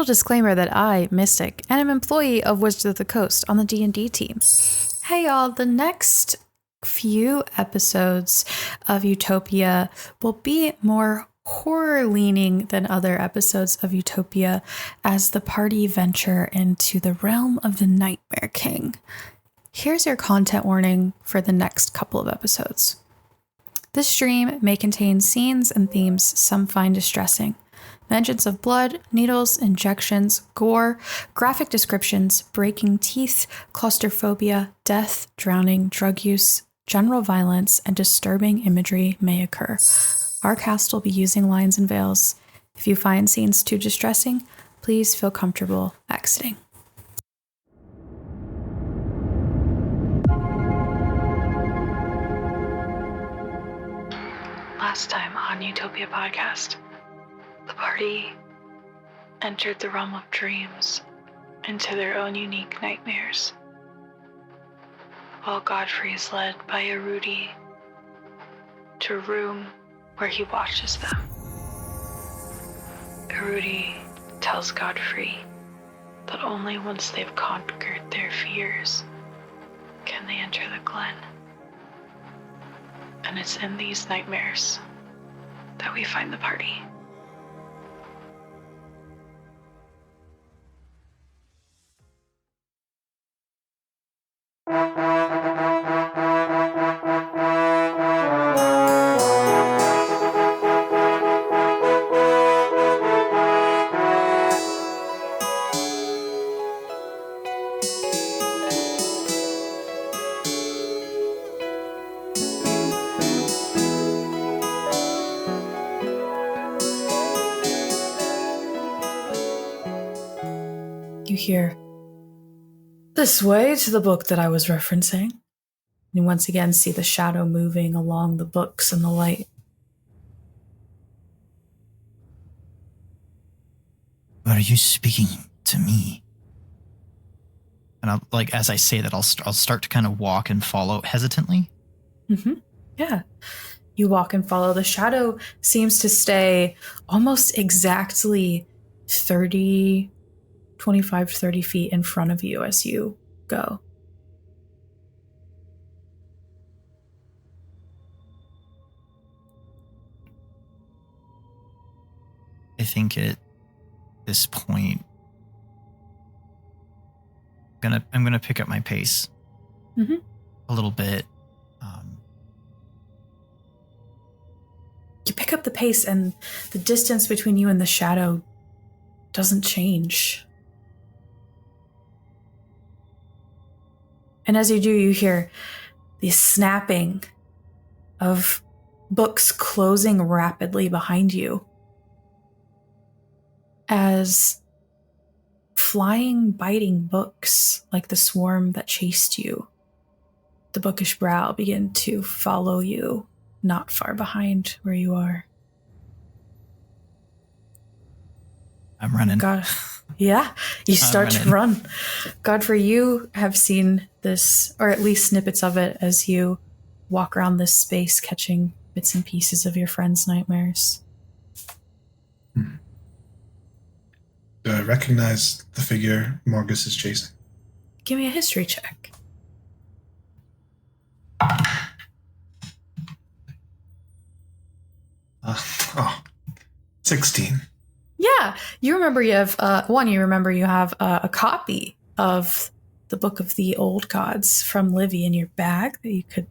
Official disclaimer that I, Mystic, and am employee of Wizards of the Coast on the D&D team. Hey y'all, the next few episodes of Utopia will be more horror-leaning than other episodes of Utopia as the party venture into the realm of the Nightmare King. Here's your content warning for the next couple of episodes. This stream may contain scenes and themes some find distressing. Mentions of blood, needles, injections, gore, graphic descriptions, breaking teeth, claustrophobia, death, drowning, drug use, general violence, and disturbing imagery may occur. Our cast will be using lines and veils. If you find scenes too distressing, please feel comfortable exiting. Last time on Utopia Podcast, the party entered the realm of dreams into their own unique nightmares, while Godfrey is led by Erudi to a room where he watches them. Erudi tells Godfrey that only once they've conquered their fears can they enter the Glen. And it's in these nightmares that we find the party. You hear, "This way to the book that I was referencing." And you once again see the shadow moving along the books in the light. Are you speaking to me? And I'll, as I say that, I'll start to kind of walk and follow hesitantly. Mm-hmm. Yeah. You walk and follow. The shadow seems to stay almost exactly 25 to 30 feet in front of you as you go. I think at this point, I'm gonna pick up my pace a little bit. You pick up the pace, and the distance between you and the shadow doesn't change. And as you do, you hear the snapping of books closing rapidly behind you as flying, biting books like the swarm that chased you, the bookish brow, begin to follow you not far behind where you are. I'm running. God. Yeah, you start to run. Godfrey, you have seen this, or at least snippets of it, as you walk around this space, catching bits and pieces of your friend's nightmares. Do I recognize the figure Morgus is chasing? Give me a history check. 16. Yeah, you remember you have a copy of the Book of the Old Gods from Livy in your bag that you could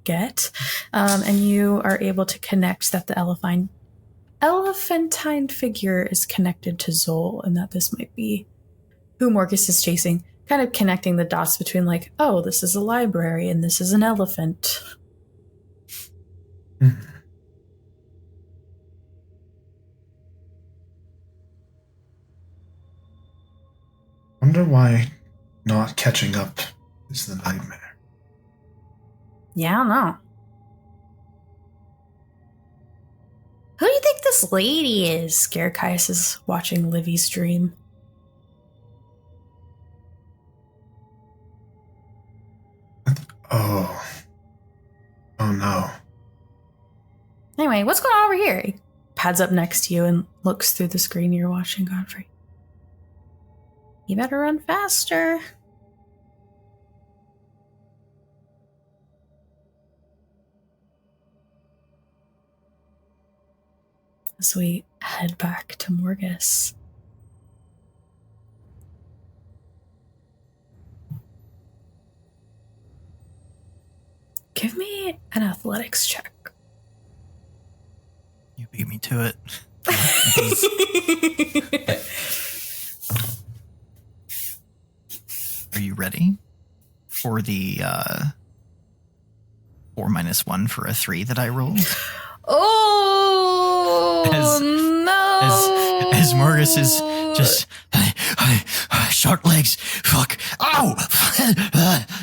get, and you are able to connect that the elephantine figure is connected to Zol, and that this might be who Morgus is chasing, kind of connecting the dots between oh, this is a library and this is an elephant. Wonder why not catching up is the nightmare. Yeah, I don't know. Who do you think this lady is? Scarecaius is watching Livy's dream. Oh no. Anyway, what's going on over here? He pads up next to you and looks through the screen you're watching, Godfrey. You better run faster. As we head back to Morgus. Give me an athletics check. You beat me to it. Are you ready for the 4 minus 1 for a 3 that I rolled? Oh, no. As Morgus is just short legs. Fuck. Ow.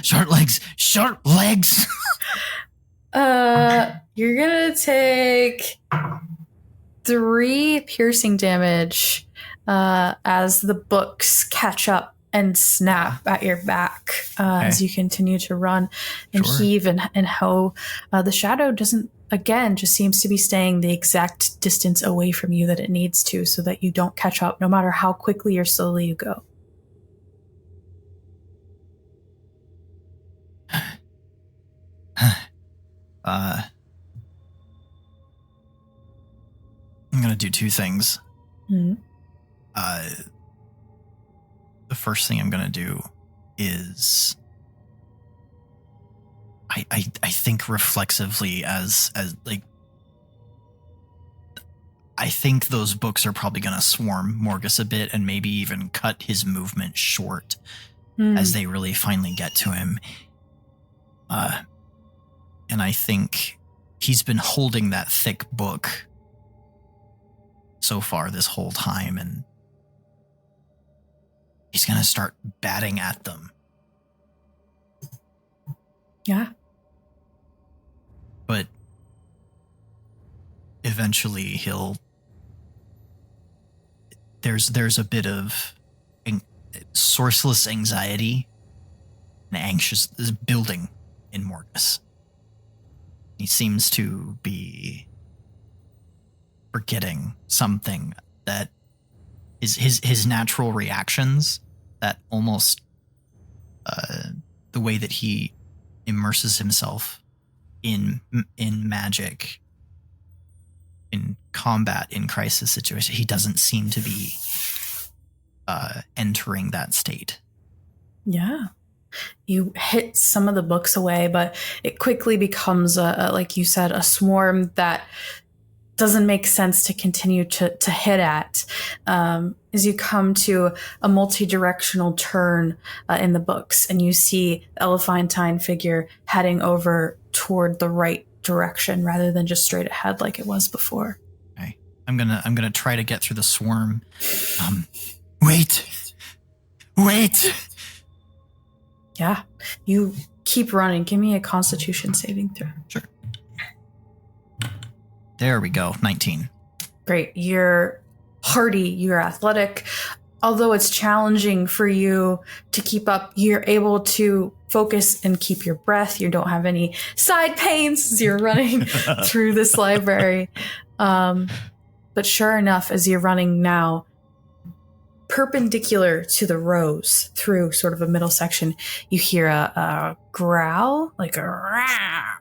Short legs. Short legs. You're gonna take 3 piercing damage as the books catch up and snap at your back as you continue to run and heave, and how the shadow doesn't, again, just seems to be staying the exact distance away from you that it needs to, so that you don't catch up no matter how quickly or slowly you go. I'm going to do 2 things. Mm-hmm. The first thing I'm going to do is I think reflexively as like, I think those books are probably going to swarm Morgus a bit and maybe even cut his movement short as they really finally get to him. And I think he's been holding that thick book so far this whole time, and he's going to start batting at them. Yeah. But eventually there's a bit of sourceless anxiety and anxious is building in Morgus. He seems to be forgetting something that is his natural reactions, that almost the way that he immerses himself in magic, in combat, in crisis situation. He doesn't seem to be entering that state. Yeah. You hit some of the books away, but it quickly becomes, like you said, a swarm that doesn't make sense to continue to hit at, as you come to a multi-directional turn in the books, and you see the elephantine figure heading over toward the right direction rather than just straight ahead like it was before. Okay. I'm gonna try to get through the swarm. Wait. Yeah, you keep running. Give me a Constitution saving throw. Sure. There we go. 19. Great. You're hardy. You're athletic. Although it's challenging for you to keep up, you're able to focus and keep your breath. You don't have any side pains as you're running through this library. But sure enough, as you're running now, perpendicular to the rows through sort of a middle section, you hear a growl, like a rah.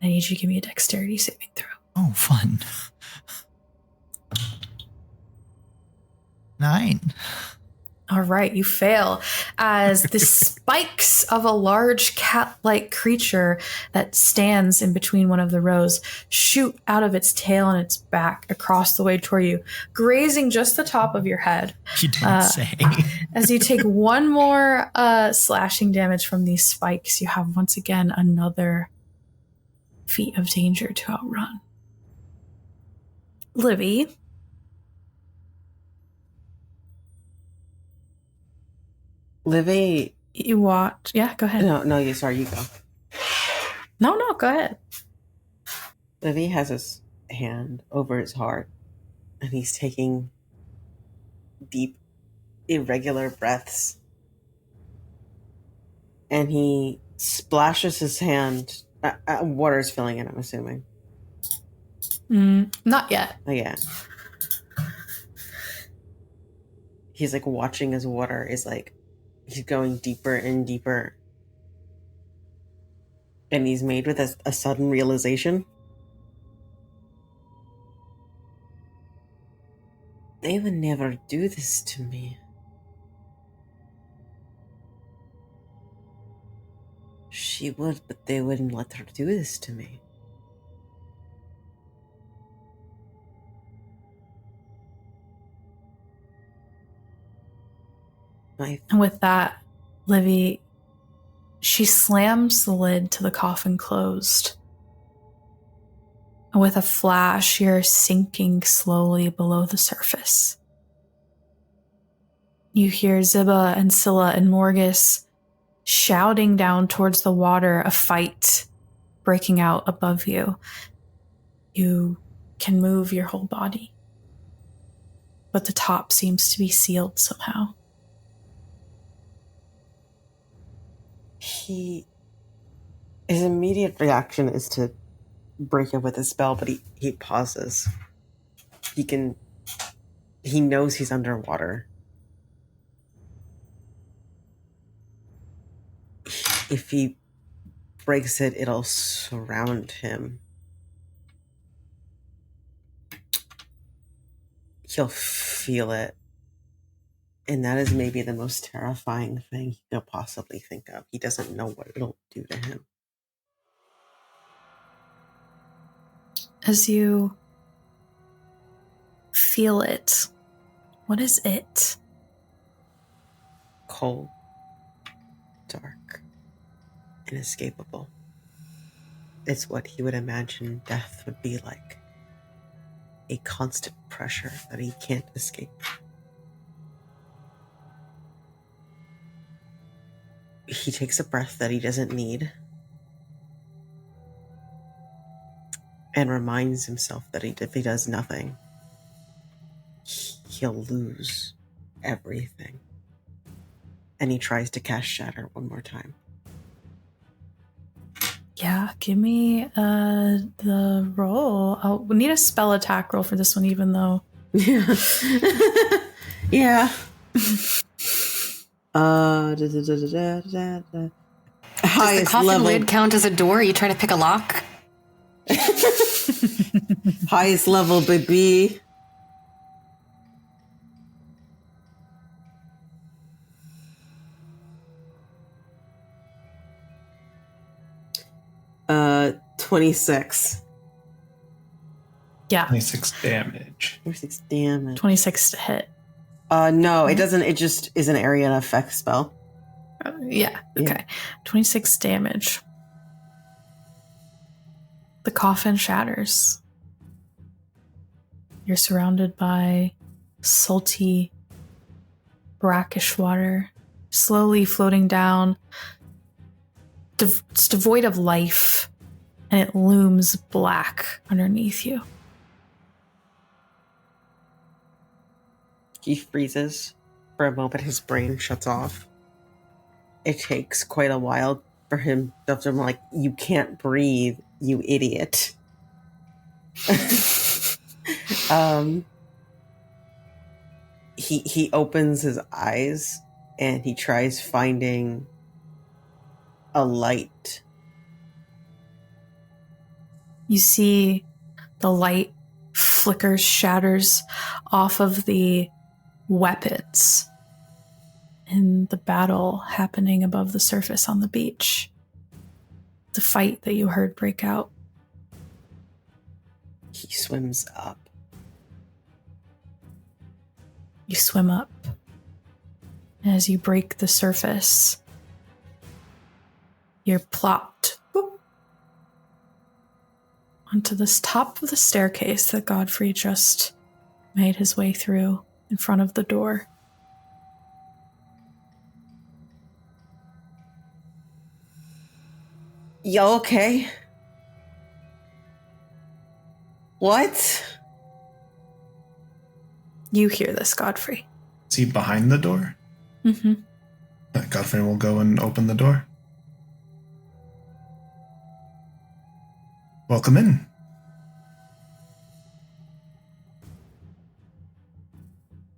I need you to give me a dexterity saving throw. Oh, fun. 9. All right, you fail as the spikes of a large cat-like creature that stands in between one of the rows shoot out of its tail and its back across the way toward you, grazing just the top of your head. You didn't say. As you take one more slashing damage from these spikes, you have once again another feat of danger to outrun. Livy. Livy. You watch. Yeah, go ahead. No, sorry, you go. No, go ahead. Livy has his hand over his heart, and he's taking deep, irregular breaths. And he splashes his hand. Water's filling it, I'm assuming. Not yet. Oh, yeah. he's like watching his water is like, he's going deeper and deeper. And he's made with a sudden realization. They would never do this to me. She would, but they wouldn't let her do this to me. And with that, Livy, she slams the lid to the coffin closed. And with a flash, you're sinking slowly below the surface. You hear Ziba and Scylla and Morgus shouting down towards the water, a fight breaking out above you. You can move your whole body, but the top seems to be sealed somehow. His immediate reaction is to break it with a spell, but he pauses. He knows he's underwater. If he breaks it, it'll surround him. He'll feel it. And that is maybe the most terrifying thing he could possibly think of. He doesn't know what it'll do to him. As you feel it, what is it? Cold, dark, inescapable. It's what he would imagine death would be like. A constant pressure that he can't escape. He takes a breath that he doesn't need and reminds himself that if he does nothing, he'll lose everything. And he tries to cast Shatter one more time. Yeah, give me the roll. We need a spell attack roll for this one, even though. Yeah. Yeah. Does the coffin level. lid count as a door? You try to pick a lock? Highest level, baby. Uh, 26. Yeah, 26 damage. 26 damage. 26 to hit. No, it doesn't. It just is an area and effect spell. Yeah, okay. 26 damage. The coffin shatters. You're surrounded by salty, brackish water, slowly floating down. It's devoid of life, and it looms black underneath you. He freezes for a moment. His brain shuts off. It takes quite a while for him to like, you can't breathe, you idiot. He opens his eyes and he tries finding a light. You see the light flickers, shatters off of the weapons in the battle happening above the surface on the beach. The fight that you heard break out. He swims up. You swim up. And as you break the surface, you're plopped onto this top of the staircase that Godfrey just made his way through in front of the door. You okay? What? You hear this, Godfrey. Is he behind the door? Mm-hmm. Godfrey will go and open the door. Welcome in.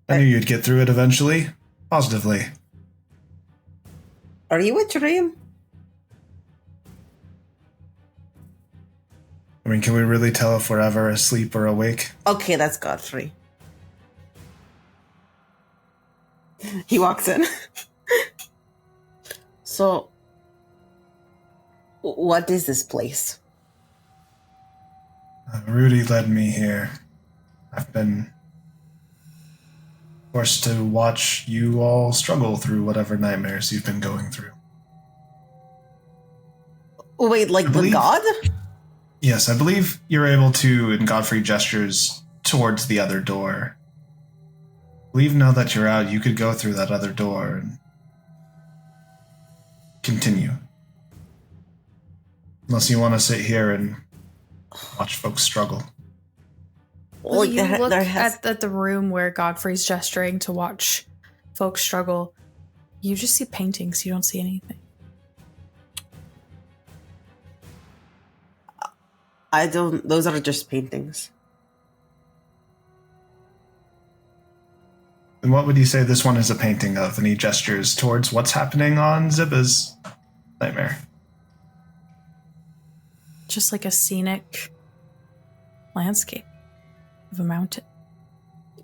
I knew you'd get through it eventually. Positively. Are you a dream? I mean, can we really tell if we're ever asleep or awake? Okay, that's Godfrey. He walks in. So, what is this place? Erudi led me here. I've been forced to watch you all struggle through whatever nightmares you've been going through. Wait, like I the believe- god? Yes, I believe you're able to, and Godfrey gestures towards the other door. I believe now that you're out, you could go through that other door and continue. Unless you want to sit here and watch folks struggle. Well, Like, you look at the room where Godfrey's gesturing to watch folks struggle. You just see paintings. You don't see anything. Those are just paintings. And what would you say this one is a painting of? And he gestures towards what's happening on Ziba's nightmare. Just like a scenic landscape of a mountain.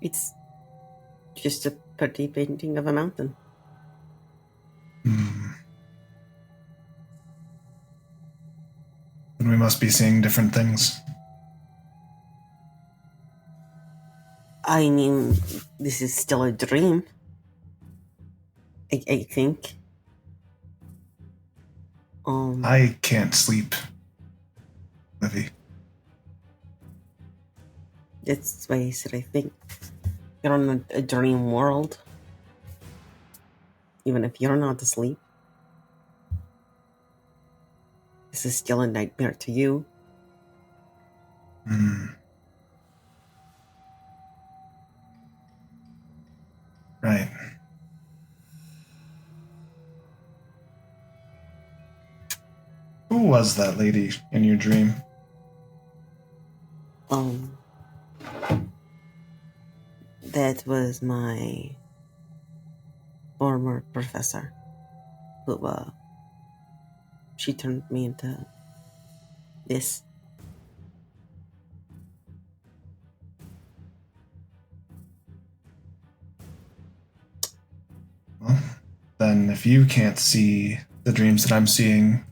It's just a pretty painting of a mountain. Hmm. Then we must be seeing different things. I mean, this is still a dream. I think. I can't sleep, Livy. That's why I said I think. You're in a dream world. Even if you're not asleep. This is still a nightmare to you. Right. Who was that lady in your dream? That was my former professor. Who, she turned me into this. Well, then if you can't see the dreams that I'm seeing,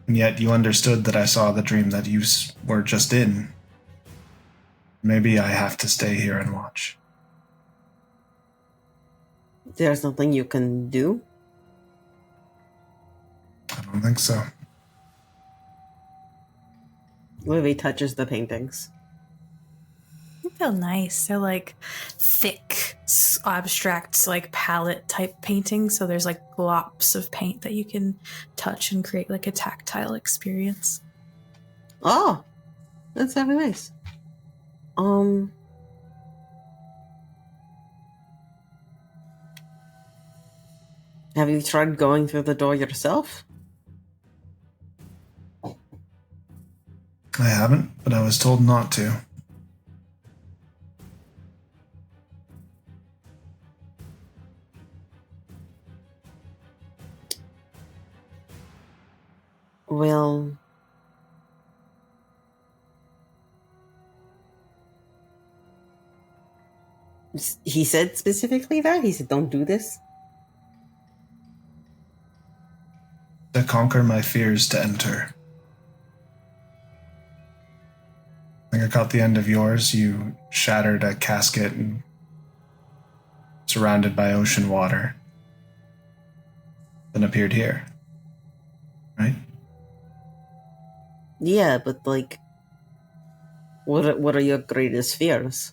and yet you understood that I saw the dream that you were just in, maybe I have to stay here and watch. There's nothing you can do? I don't think so. Livy touches the paintings. They feel nice. They're like thick, abstract, like palette type paintings. So there's like glops of paint that you can touch and create like a tactile experience. Oh, that's very nice. Have you tried going through the door yourself? I haven't, but I was told not to. Well, he said specifically that? He said, don't do this? To conquer my fears to enter. I think I caught the end of yours. You shattered a casket and surrounded by ocean water. Then appeared here. Right? Yeah, but like, what are your greatest fears?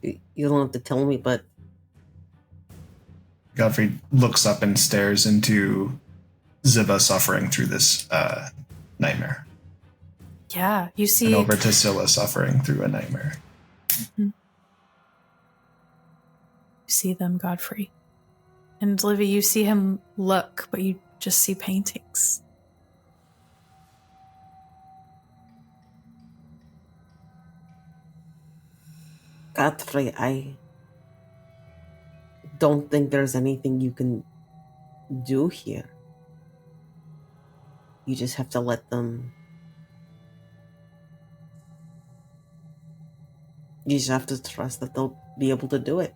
You don't have to tell me, but Godfrey looks up and stares into Ziba suffering through this nightmare. Yeah, you see. And over to Scylla suffering through a nightmare. Mm-hmm. You see them, Godfrey. And Livy, you see him look, but you just see paintings. Godfrey, I don't think there's anything you can do here. You just have to let them. You just have to trust that they'll be able to do it.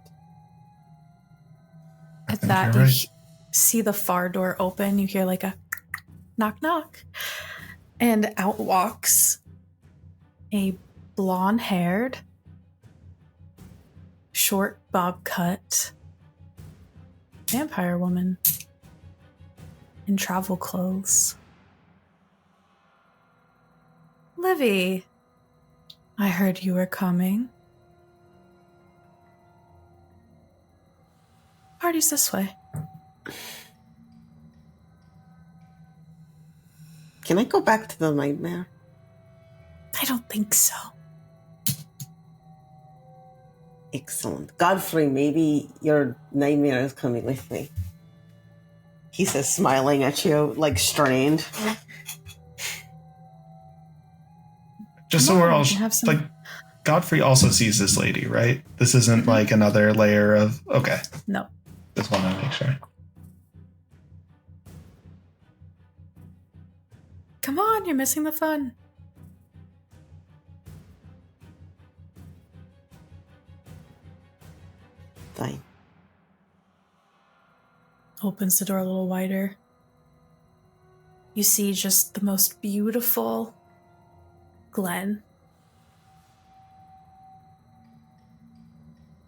At think that, you're you right. see the far door open. You hear like a knock, knock. And out walks a blonde-haired, short bob cut vampire woman in travel clothes. Livy, I heard you were coming. Party's this way. Can I go back to the nightmare? I don't think so. Excellent. Godfrey, maybe your nightmare is coming with me. He says, smiling at you, like strained. Just so Come we're on, all we can have some- like, Godfrey also sees this lady, right? This isn't like another layer of. Okay, No. just want to make sure. Come on, you're missing the fun. Fine. Opens the door a little wider. You see just the most beautiful glen.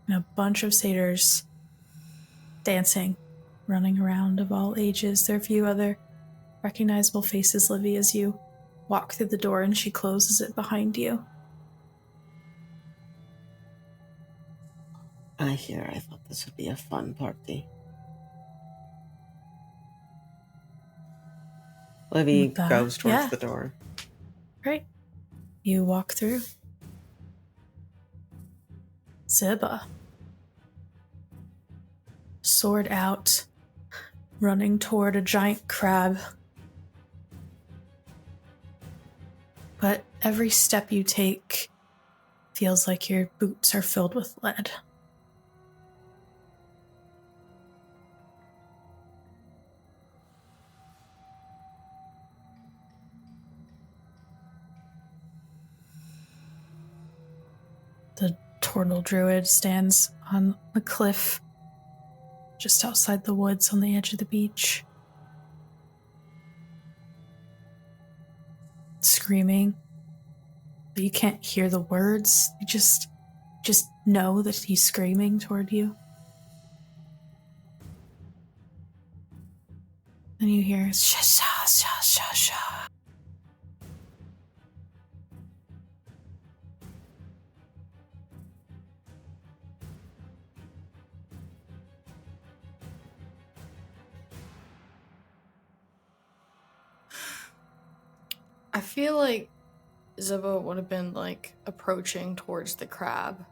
And a bunch of satyrs dancing, running around of all ages. There are a few other recognizable faces, Livy, as you walk through the door and she closes it behind you. I thought this would be a fun party. Livy With that, goes towards yeah. the door. Great. You walk through. Ziba. Sword out, running toward a giant crab. But every step you take feels like your boots are filled with lead. The turtle druid stands on a cliff just outside the woods on the edge of the beach, screaming. But you can't hear the words. You just know that he's screaming toward you. Then you hear sha sha sha sha sha. I feel like Ziba would have been like approaching towards the crab,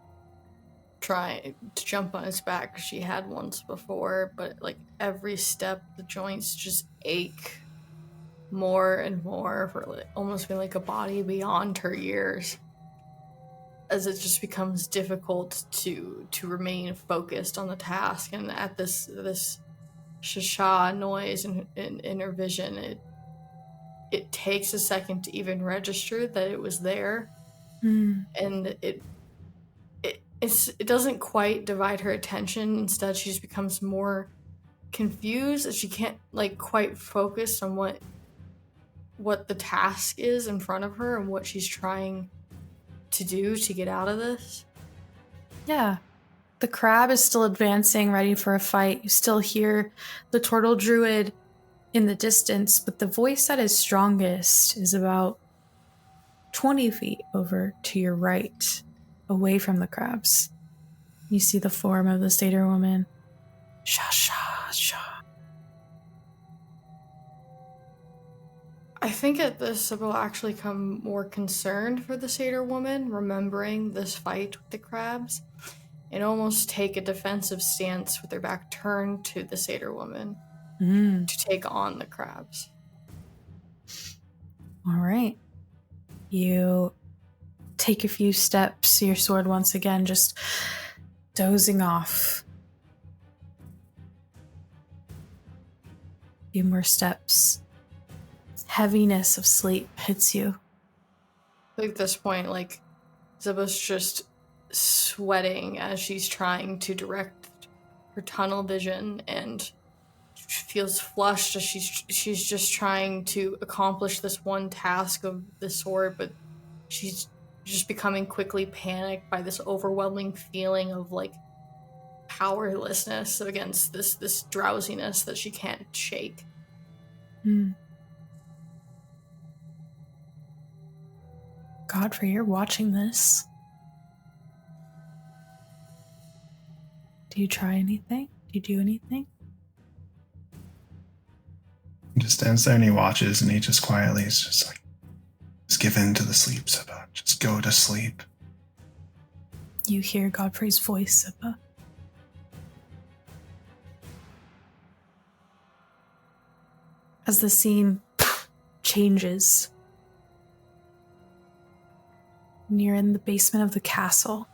trying to jump on its back because she had once before, but like every step the joints just ache more and more for like, almost being like a body beyond her years, as it just becomes difficult to remain focused on the task. And at this sha-sha noise in her vision, it takes a second to even register that it was there. And it doesn't quite divide her attention. Instead, she just becomes more confused, as she can't like quite focus on what the task is in front of her and what she's trying to do to get out of this. Yeah. The crab is still advancing, ready for a fight. You still hear the turtle druid in the distance, but the voice that is strongest is about 20 feet over to your right, away from the crabs. You see the form of the satyr woman. Sha sha sha. I think at this, Sybil will actually come more concerned for the satyr woman, remembering this fight with the crabs, and almost take a defensive stance with her back turned to the satyr woman to take on the crabs. All right. You take a few steps, your sword once again just dozing off. A few more steps. Heaviness of sleep hits you. I think at this point, like, Ziba's just sweating as she's trying to direct her tunnel vision, and she feels flushed as she's just trying to accomplish this one task of the sword, but she's just becoming quickly panicked by this overwhelming feeling of, like, powerlessness against this drowsiness that she can't shake. Godfrey, you're watching this. Do you try anything? Do you do anything? He just stands there and he watches, and he just quietly is just like, just give in to the sleep, Ziba. Just go to sleep. You hear Godfrey's voice, Ziba. As the scene changes, and you're in the basement of the castle,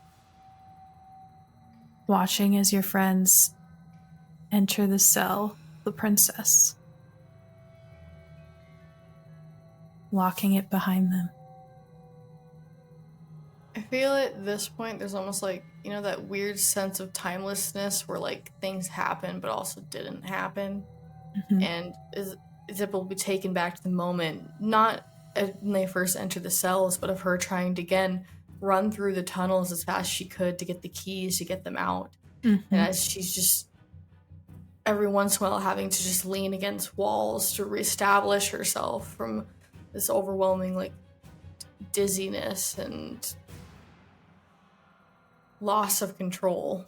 watching as your friends enter the cell of the princess, locking it behind them. I feel at this point there's almost like, you know, that weird sense of timelessness where, like, things happen but also didn't happen. Mm-hmm. And Zip will be taken back to the moment, not when they first enter the cells, but of her trying to, again, run through the tunnels as fast as she could to get the keys, to get them out. Mm-hmm. And as she's just, every once in a while, having to just lean against walls to reestablish herself from this overwhelming, like, dizziness and loss of control.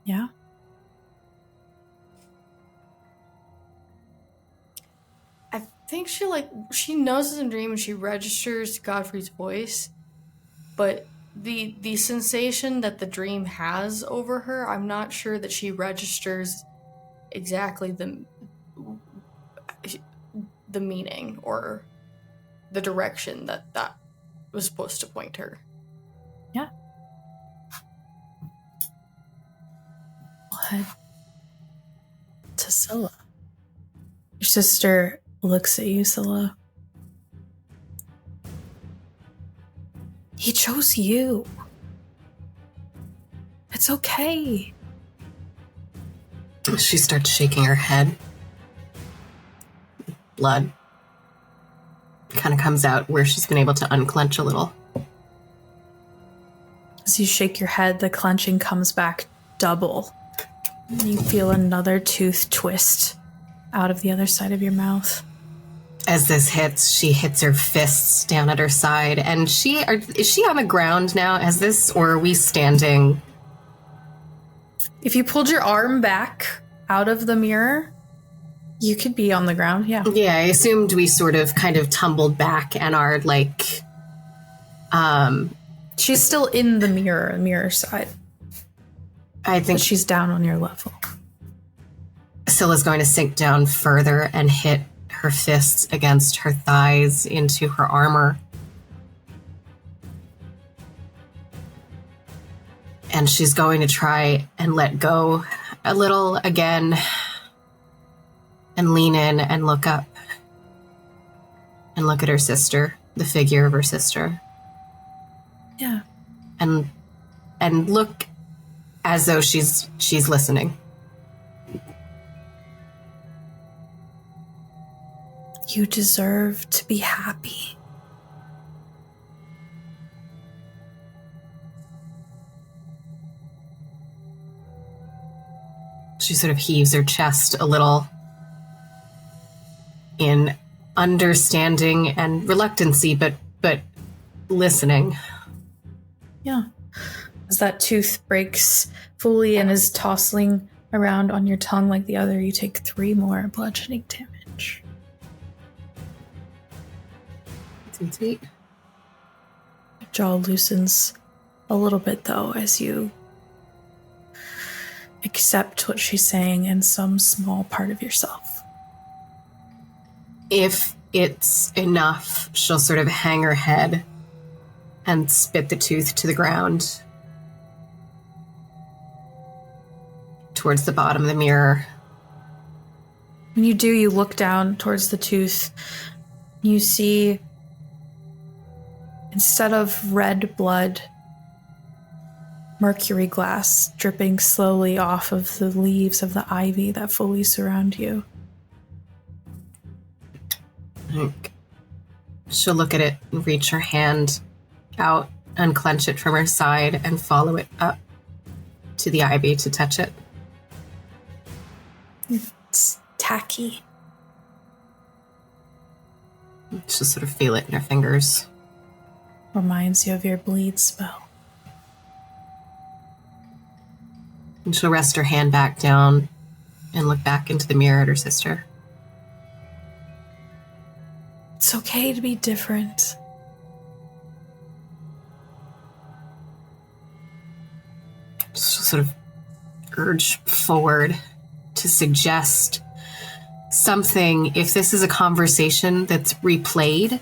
Yeah. I think she knows it's a dream and she registers Godfrey's voice, but the sensation that the dream has over her, I'm not sure that she registers exactly the meaning or the direction that was supposed to point her. Yeah. We'll head to Scylla. Your sister looks at you, Scylla. He chose you. It's okay. She starts shaking her head. Blood kind of comes out where she's been able to unclench a little. As you shake your head, the clenching comes back double. And you feel another tooth twist out of the other side of your mouth. As this hits, she hits her fists down at her side. And is she on the ground now as this, or are we standing? If you pulled your arm back out of the mirror, you could be on the ground, yeah. Yeah, I assumed we sort of kind of tumbled back and are like... She's still in the mirror side. I think but she's down on your level. Scylla's going to sink down further and hit her fists against her thighs into her armor. And she's going to try and let go a little again and lean in and look up and look at her sister, the figure of her sister. Yeah. And look as though she's listening. You deserve to be happy. She sort of heaves her chest a little in understanding and reluctancy, but listening. Yeah. As that tooth breaks fully and is tossing around on your tongue like the other, you take 3 more bludgeoning damage. Sweet. Your jaw loosens a little bit, though, as you accept what she's saying in some small part of yourself. If it's enough, she'll sort of hang her head and spit the tooth to the ground towards the bottom of the mirror. When you do, you look down towards the tooth. You see, instead of red blood, mercury glass dripping slowly off of the leaves of the ivy that fully surround you. She'll look at it and reach her hand out, unclench it from her side, and follow it up to the ivy to touch it. It's tacky. She'll sort of feel it in her fingers. Reminds you of your bleed spell. And she'll rest her hand back down and look back into the mirror at her sister. It's okay to be different. She'll sort of urge forward to suggest something. If this is a conversation that's replayed,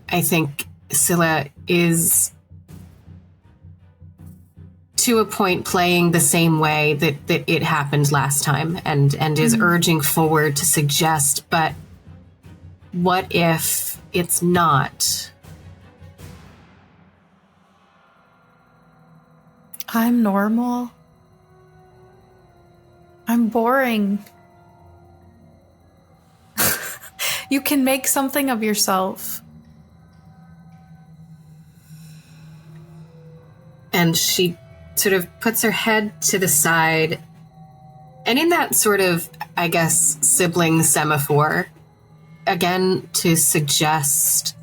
I think Scylla is to a point playing the same way that it happened last time and is urging forward to suggest, but what if it's not? I'm normal. I'm boring. You can make something of yourself. And she sort of puts her head to the side, and in that sort of, I guess, sibling semaphore, again to suggest,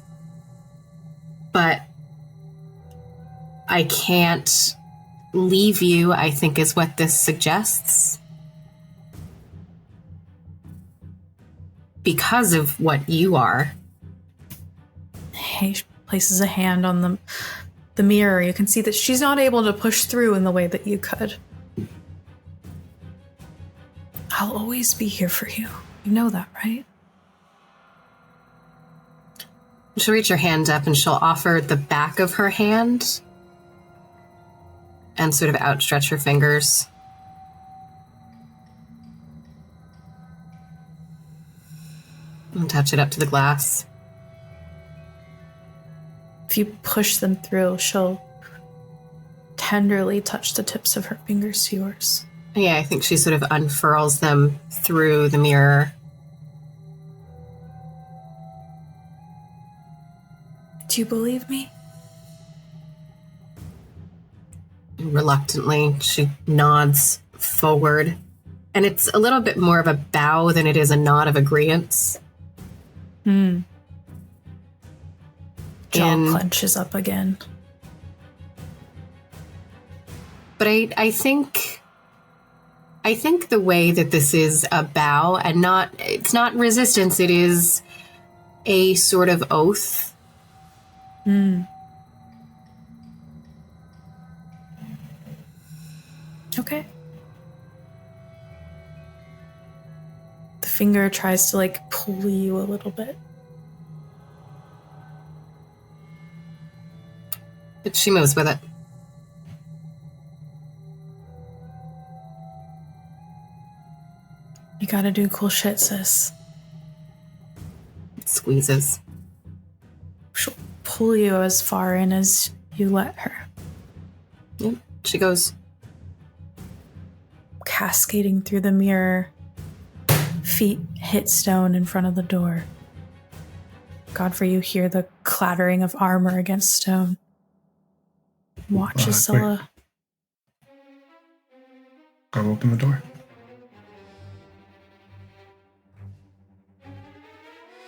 but I can't leave you, I think is what this suggests. Because of what you are. He places a hand on the mirror. You can see that she's not able to push through in the way that you could. I'll always be here for you. You know that, right? She'll reach her hand up and she'll offer the back of her hand and sort of outstretch her fingers. And touch it up to the glass. If you push them through, she'll tenderly touch the tips of her fingers to yours. Yeah, I think she sort of unfurls them through the mirror. Do you believe me? Reluctantly, she nods forward. And it's a little bit more of a bow than it is a nod of agreeance. Jaw clenches up again. But I think the way that this is a bow and it's not resistance, it is a sort of oath. Okay. The finger tries to pull you a little bit. But she moves with it. You gotta do cool shit, sis. It squeezes. She'll pull you as far in as you let her. Yep. She goes. Cascading through the mirror. Feet hit stone in front of the door. Godfrey, you hear the clattering of armor against stone. Watch as Scylla. Go open the door.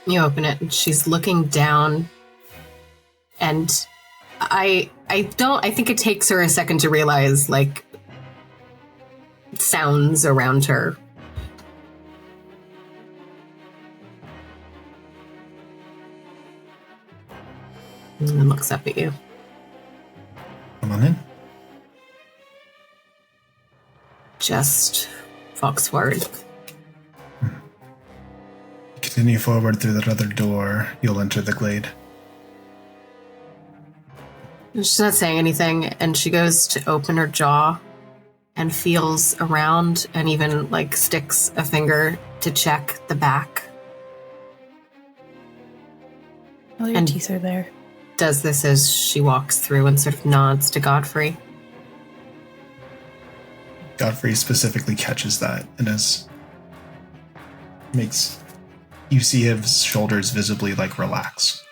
You open it, and she's looking down, and I think it takes her a second to realize, sounds around her. And then looks up at you. Come on in. Just walks forward. Continue forward through that other door. You'll enter the glade. She's not saying anything, and she goes to open her jaw and feels around and even, like, sticks a finger to check the back. All your teeth are there. Does this as she walks through and sort of nods to Godfrey. Godfrey specifically catches that and you see his shoulders visibly like relax.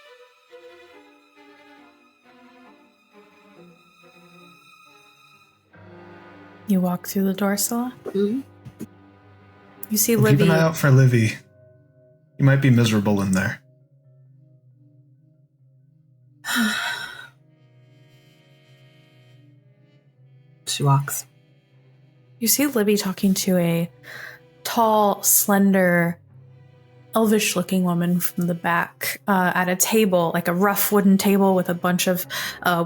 You walk through the door, Scylla. Mm-hmm. You see Well, Livy. keep an eye out for Livy. You might be miserable in there. She walks. You see Libby talking to a tall, slender, elvish-looking woman from the back at a table, like a rough wooden table with a bunch of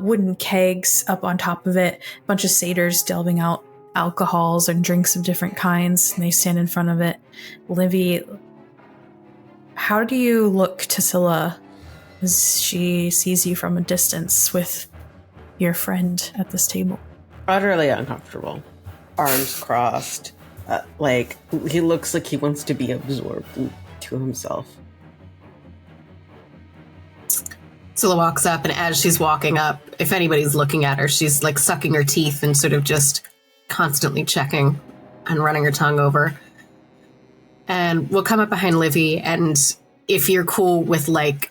wooden kegs up on top of it, a bunch of satyrs delving out alcohols and drinks of different kinds, and they stand in front of it. Livy, how do you look to Scylla as she sees you from a distance with your friend at this table? Utterly uncomfortable. Arms crossed. Like, he looks like he wants to be absorbed to himself. Scylla walks up, and as she's walking up, if anybody's looking at her, she's like sucking her teeth and sort of just constantly checking and running her tongue over. And we'll come up behind Livy, and if you're cool with, like,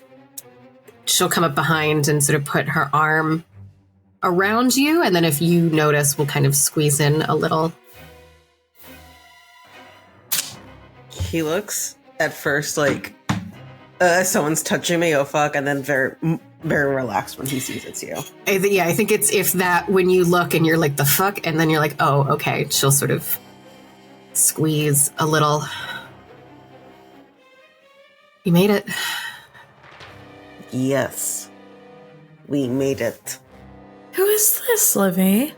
she'll come up behind and sort of put her arm around you, and then if you notice, we'll kind of squeeze in a little. He looks at first like someone's touching me, oh fuck, and then very, very relaxed when he sees it's you. I think it's if that when you look and you're like, the fuck, and then you're like, oh, okay, she'll sort of squeeze a little. You made it. Yes, we made it. Who is this, Livy?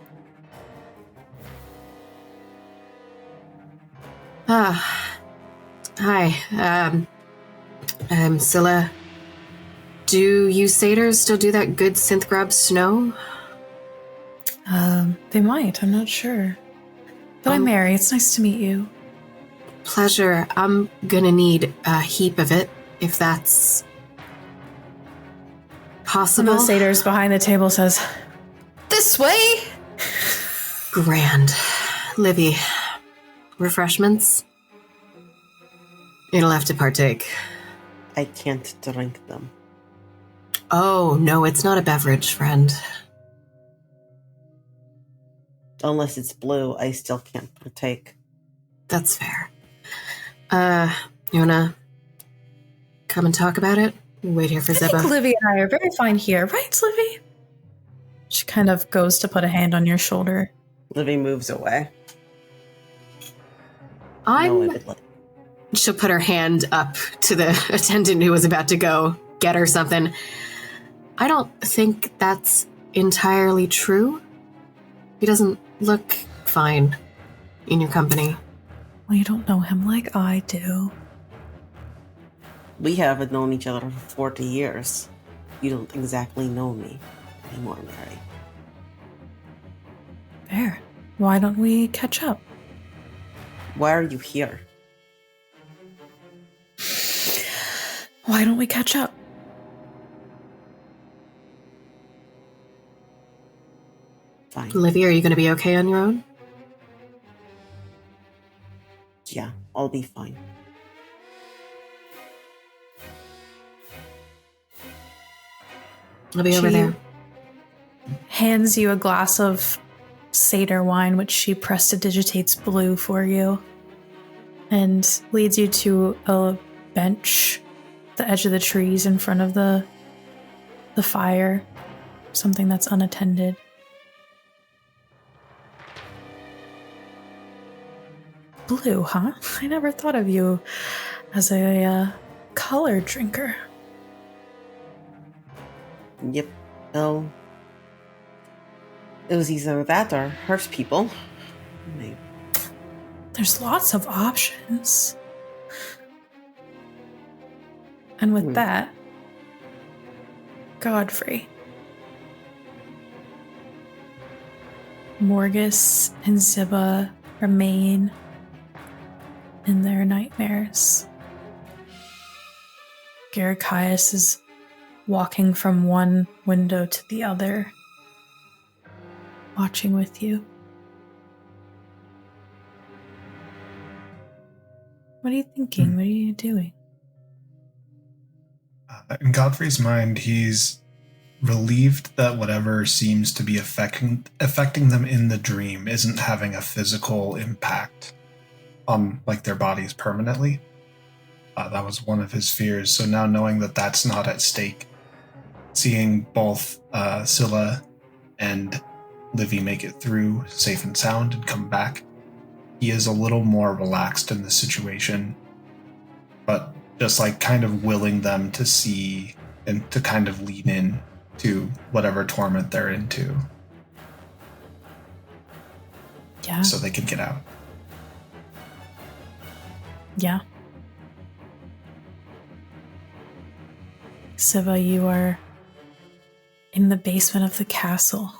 Hi. Scylla. Do you satyrs still do that good synth grab snow? They might, I'm not sure. But I'm Mary, it's nice to meet you. Pleasure. I'm gonna need a heap of it, if that's possible. One of the satyrs behind the table says, "This way!" Grand. Livy, refreshments? You'll have to partake. I can't drink them. Oh, no, it's not a beverage, friend. Unless it's blue, I still can't partake. That's fair. You wanna come and talk about it? Wait here for I Zeba. think Livy and I are very fine here, right, Livy? She kind of goes to put a hand on your shoulder. Livy moves away. She'll put her hand up to the attendant who was about to go get her something. I don't think that's entirely true. He doesn't look fine in your company. Well, you don't know him like I do. We haven't known each other for 40 years. You don't exactly know me anymore, Mary. Fair. Why don't we catch up? Why are you here? Why don't we catch up? Fine. Olivia, are you going to be okay on your own? Yeah, I'll be fine. I'll be over there. Hands you a glass of satyr wine, which she prestidigitates blue for you, and leads you to a bench, the edge of the trees in front of the fire, something that's unattended. Blue, huh? I never thought of you as a color drinker. Yep. Well, it was either that or hurt people. Maybe. There's lots of options. And with that, Godfrey, Morgus and Ziba remain in their nightmares. Garakias is walking from one window to the other, watching with you. What are you thinking? What are you doing? In Godfrey's mind, he's relieved that whatever seems to be affecting them in the dream isn't having a physical impact on their bodies permanently. That was one of his fears. So now knowing that that's not at stake, seeing both Scylla and Livy make it through safe and sound and come back, he is a little more relaxed in the situation, but just kind of willing them to see and to kind of lean in to whatever torment they're into. Yeah. So they can get out. Yeah. Siva, you are in the basement of the castle,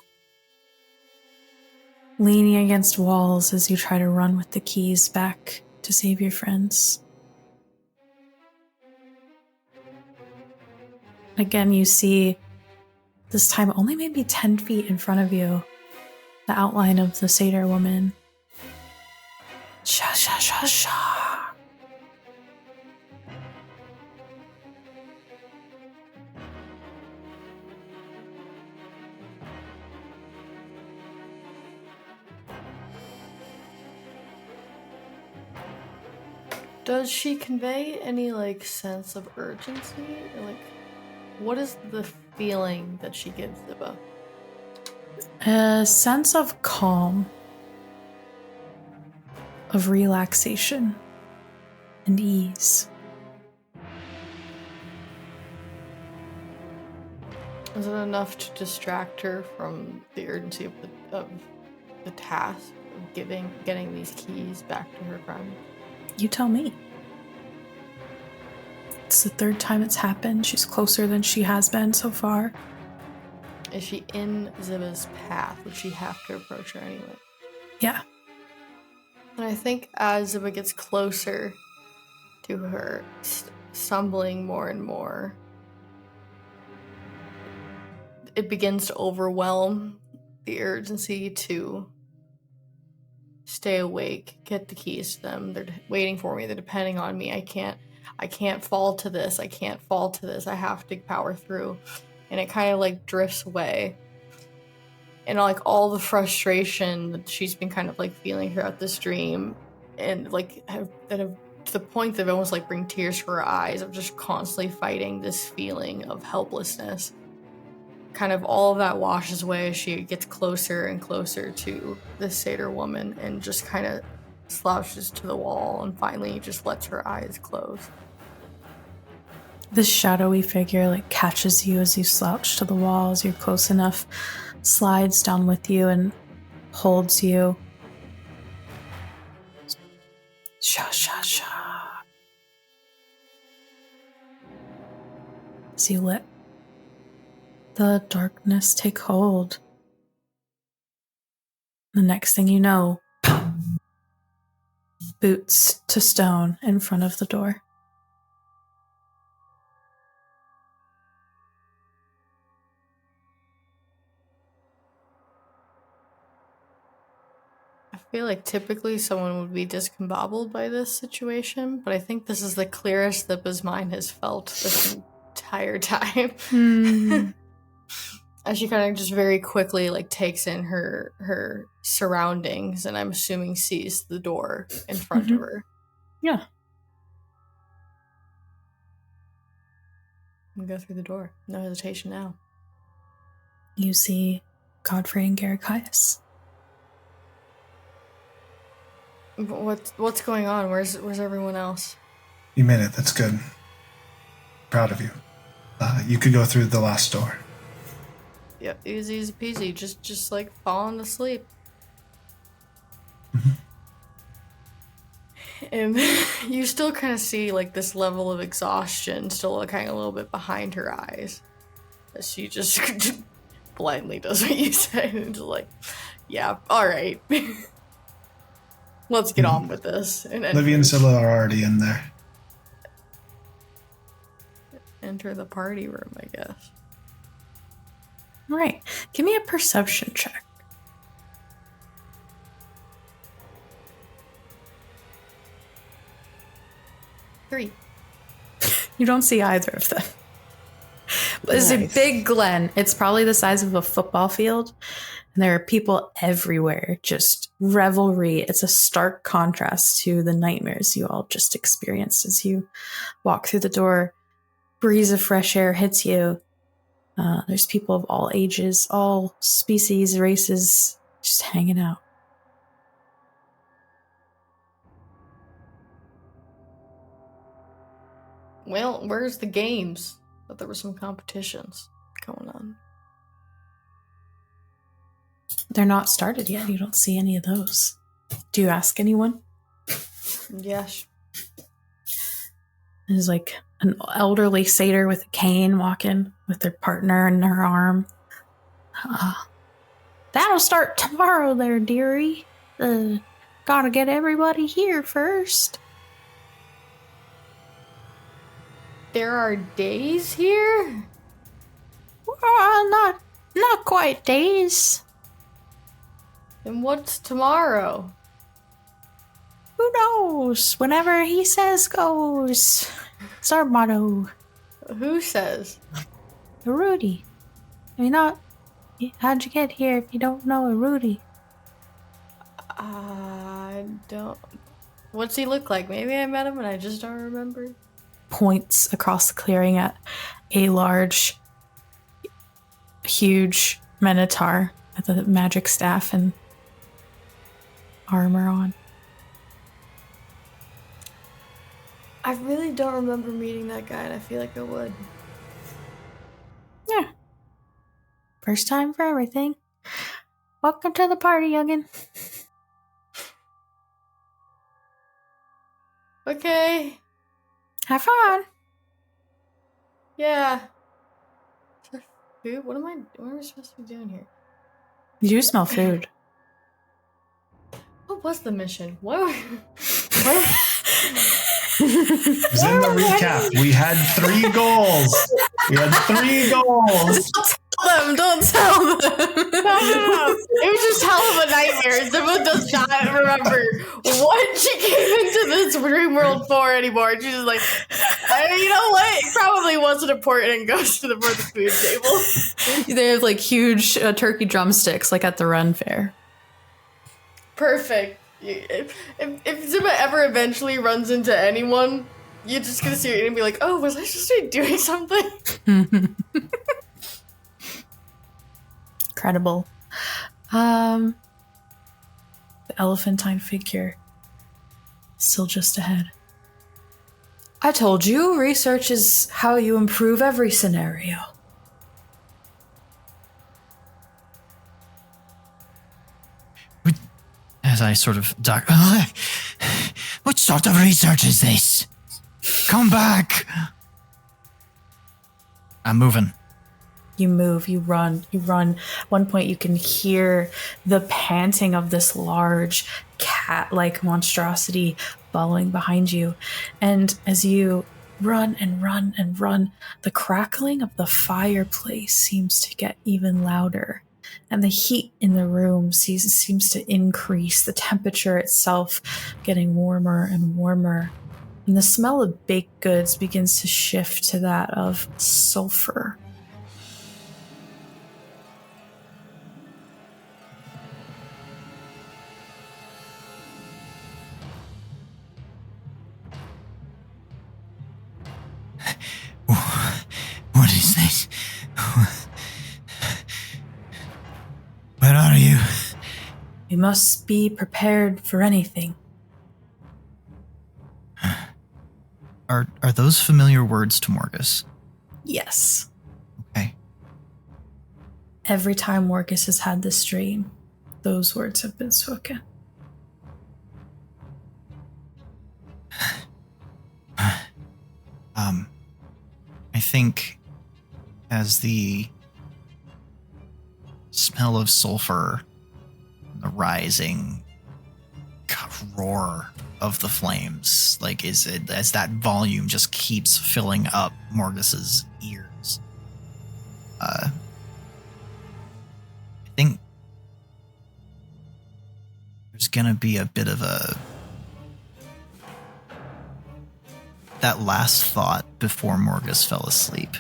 leaning against walls as you try to run with the keys back to save your friends. Again, you see, this time only maybe 10 feet in front of you, the outline of the satyr woman. Sha sha sha sha. Does she convey any sense of urgency? Or what is the feeling that she gives Ziba? A sense of calm, of relaxation, and ease. Is it enough to distract her from the urgency of the task of getting these keys back to her friend? You tell me. It's the third time it's happened. She's closer than she has been so far. Is she in Ziba's path? Would she have to approach her anyway? Yeah. And I think as Ziba gets closer to her, stumbling more and more, it begins to overwhelm the urgency to stay awake, get the keys to them. They're waiting for me. They're depending on me. I can't fall to this. I can't fall to this. I have to power through. And it kind of drifts away. And all the frustration that she's been kind of feeling throughout this dream, and have to the point that it almost bring tears to her eyes of just constantly fighting this feeling of helplessness. Kind of all of that washes away as she gets closer and closer to this satyr woman and just kind of slouches to the wall and finally just lets her eyes close. This shadowy figure catches you as you slouch to the wall, as you're close enough, slides down with you and holds you. Sha sha sha. As you let the darkness take hold. The next thing you know, boots to stone in front of the door. I feel typically someone would be discombobbled by this situation, but I think this is the clearest Ziba's mind has felt this entire time. As she kind of just very quickly takes in her surroundings, and I'm assuming sees the door in front of her. Yeah. And go through the door. No hesitation now. You see Godfrey and Garakias. What's going on? Where's everyone else? You made it. That's good. Proud of you. You could go through the last door. Yep, easy peasy. Just falling asleep. Mm-hmm. And you still kind of see this level of exhaustion still kind of a little bit behind her eyes, as she just blindly does what you say and just Yeah, alright. Let's get on with this. And Livy and Scylla are already in there. enter the party room, I guess. All right. Give me a perception check. 3. You don't see either of them. But it's a Nice. big glen. It's probably the size of a football field. And there are people everywhere, just revelry. It's a stark contrast to the nightmares you all just experienced as you walk through the door. Breeze of fresh air hits you. There's people of all ages, all species, races, just hanging out. Well, where's the games? Thought there were some competitions going on. They're not started yet. You don't see any of those. Do you ask anyone? Yes. There's like an elderly satyr with a cane walking with their partner in her arm. That'll start tomorrow there, dearie. Gotta get everybody here first. There are days here? Well, not quite days. And what's tomorrow? Who knows? Whenever he says goes. It's our motto. Who says? Erudi. How'd you get here if you don't know Erudi? I don't... What's he look like? Maybe I met him and I just don't remember. Points across the clearing at a large, huge minotaur with a magic staff and armor on. I really don't remember meeting that guy and I feel like I would. Yeah. First time for everything. Welcome to the party, youngin. Okay. Have fun. Yeah. Food? What am I supposed to be doing here? You do smell food. What was the mission? What? It was in the recap. We had 3 goals. Don't tell them. No. It was just hell of a nightmare. Zimba does not remember what she came into this dream world for anymore. She's just like, you know what? It probably wasn't important and goes to the food table. They have like huge turkey drumsticks like at the run fair. Perfect. If Zimba ever eventually runs into anyone, you're just gonna see it and be like, oh, was I supposed to be doing something? Incredible. The elephantine figure still just ahead. I told you, research is how you improve every scenario. As I sort of duck. What sort of research is this? Come back! I'm moving. You move, you run. At one point, you can hear the panting of this large cat-like monstrosity following behind you. And as you run and run and run, the crackling of the fireplace seems to get even louder. And the heat in the room seems to increase, the temperature itself getting warmer and warmer. And the smell of baked goods begins to shift to that of sulfur. What is this? Where are you? We must be prepared for anything. Are those familiar words to Morgus? Yes. Okay. Every time Morgus has had this dream, those words have been spoken. I think as the smell of sulfur the rising roar of the flames, like is it as that volume just keeps filling up Morgus's ears. I think there's gonna be a bit of that last thought before Morgus fell asleep.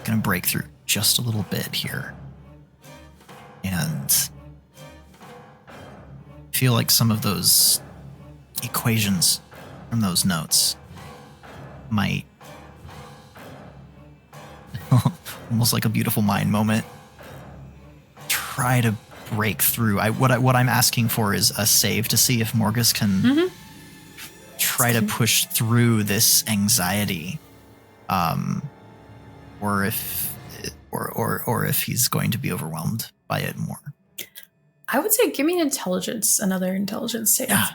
Gonna break through just a little bit here. And feel like some of those equations from those notes might almost like a beautiful mind moment try to break through. What I'm asking for is a save to see if Morgus can try to push through this anxiety, or if he's going to be overwhelmed by it more. I would say give me another intelligence save. Yeah,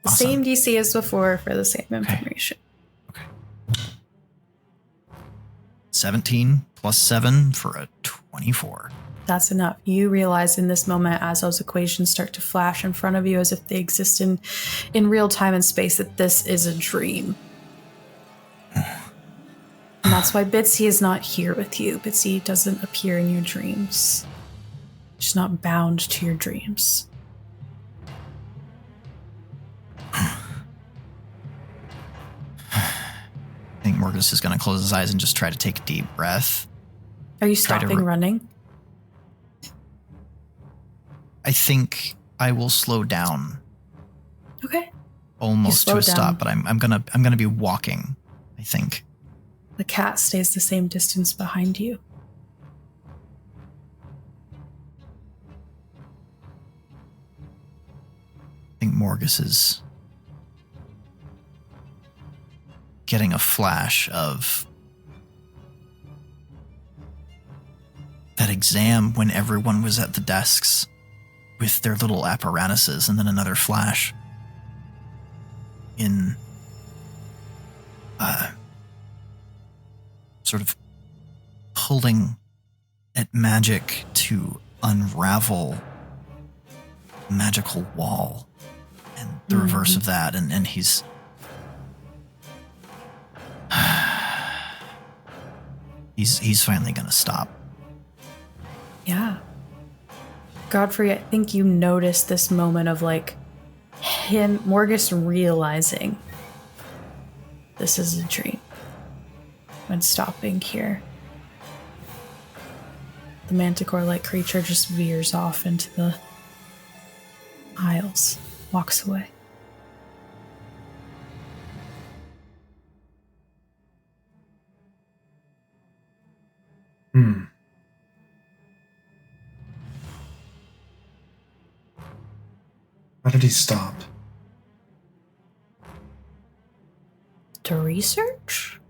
awesome. Same DC as before for the same information. Okay. 17 plus 7 for a 24. That's enough. You realize in this moment, as those equations start to flash in front of you as if they exist in real time and space, that this is a dream. And that's why Bitsy is not here with you. Bitsy doesn't appear in your dreams. She's not bound to your dreams. I think Morgus is going to close his eyes and just try to take a deep breath. Are you stopping running? I think I will slow down. Okay. Almost to a stop, but I'm gonna be walking, I think. The cat stays the same distance behind you. I think Morgus is getting a flash of that exam when everyone was at the desks with their little apparatuses, and then another flash in sort of pulling at magic to unravel a magical wall, and the reverse of that, and he's he's finally gonna stop. Yeah. Godfrey, I think you noticed this moment of like Morgus realizing this is a dream when stopping here. The manticore-like creature just veers off into the aisles, walks away. How did he stop? To research?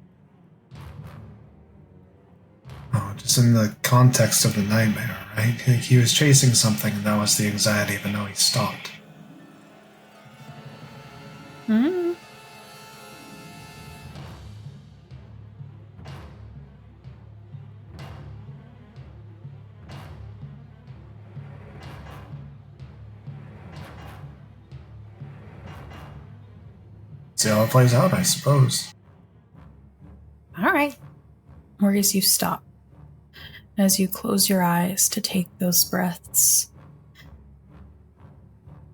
Oh, just in the context of the nightmare, right? He was chasing something, and that was the anxiety, but now he stopped. See how it plays out, I suppose. All right. Morgus, you stop. As you close your eyes to take those breaths,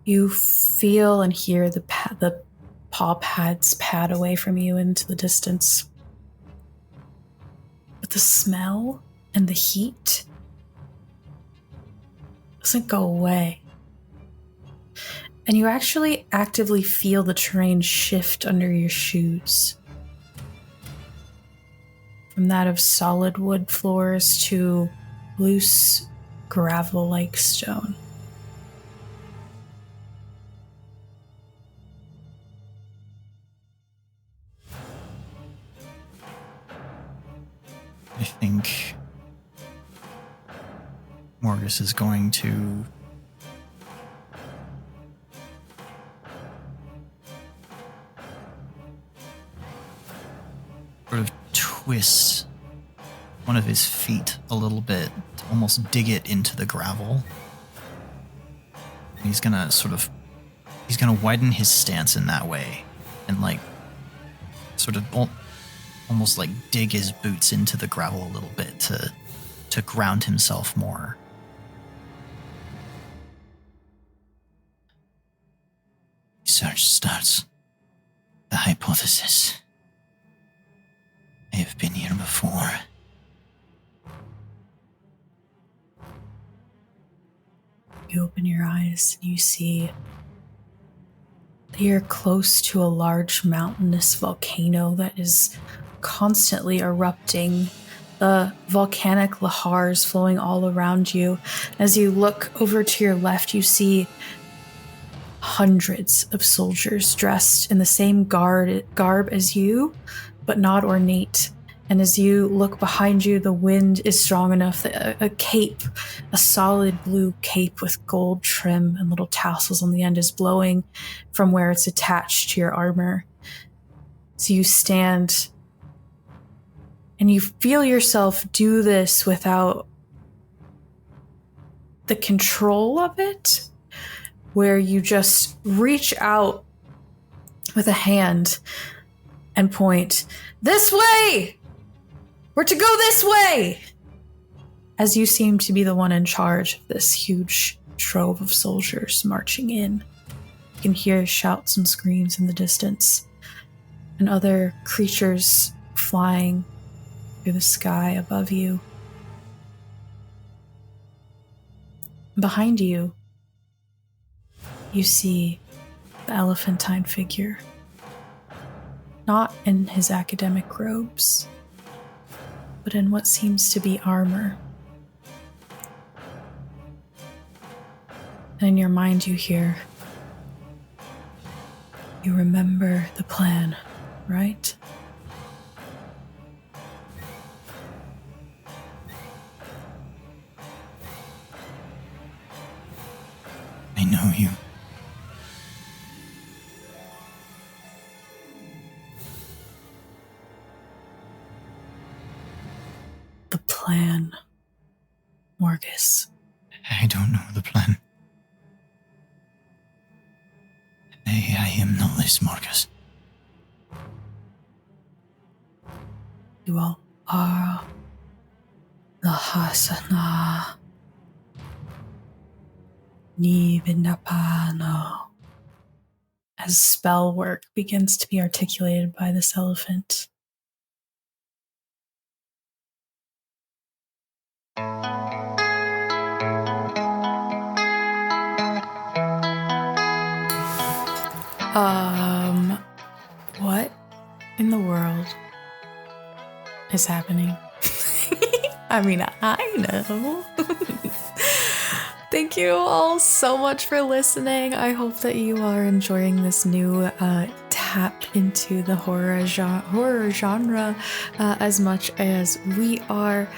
you feel and hear the paw pads pad away from you into the distance. But the smell and the heat doesn't go away. And you actually actively feel the terrain shift under your shoes. From that of solid wood floors to loose gravel-like stone. I think Morgus is going to sort of twist one of his feet a little bit to almost dig it into the gravel. He's gonna widen his stance in that way and like sort of almost like dig his boots into the gravel a little bit to ground himself more. Research starts. The hypothesis. I have been here before. You open your eyes and you see that you're close to a large mountainous volcano that is constantly erupting. The volcanic lahars flowing all around you. As you look over to your left, you see hundreds of soldiers dressed in the same garb as you, but not ornate. And as you look behind you, the wind is strong enough that a cape, a solid blue cape with gold trim and little tassels on the end, is blowing from where it's attached to your armor. So you stand and you feel yourself do this without the control of it, where you just reach out with a hand and point, "This way! We're to go this way!" As you seem to be the one in charge of this huge trove of soldiers marching in. You can hear shouts and screams in the distance, and other creatures flying through the sky above you. Behind you, you see the elephantine figure, not in his academic robes, but in what seems to be armor. And in your mind you hear, "You remember the plan, right?" I know you. The plan, Morgus. I don't know the plan. I am not this Marcus. You all are the Hasana Nivinapano. As spell work begins to be articulated by this elephant. What in the world is happening? I mean, I know. Thank you all so much for listening. I hope that you are enjoying this new tap into the horror genre as much as we are.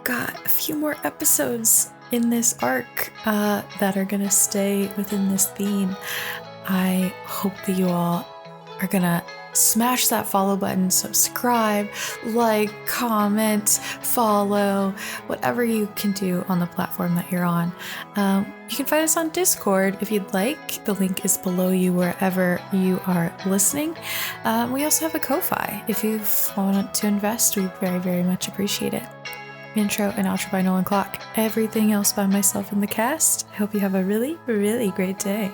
Got a few more episodes in this arc that are gonna stay within this theme. I hope that you all are gonna smash that follow button, subscribe, like, comment, follow, whatever you can do on the platform that you're on. You can find us on Discord if you'd like. The link is below you wherever you are listening. We also have a Ko-Fi. If you want to invest, we very, very much appreciate it. Intro and outro by Nolan Clock. Everything else by myself and the cast. I hope you have a really, really great day.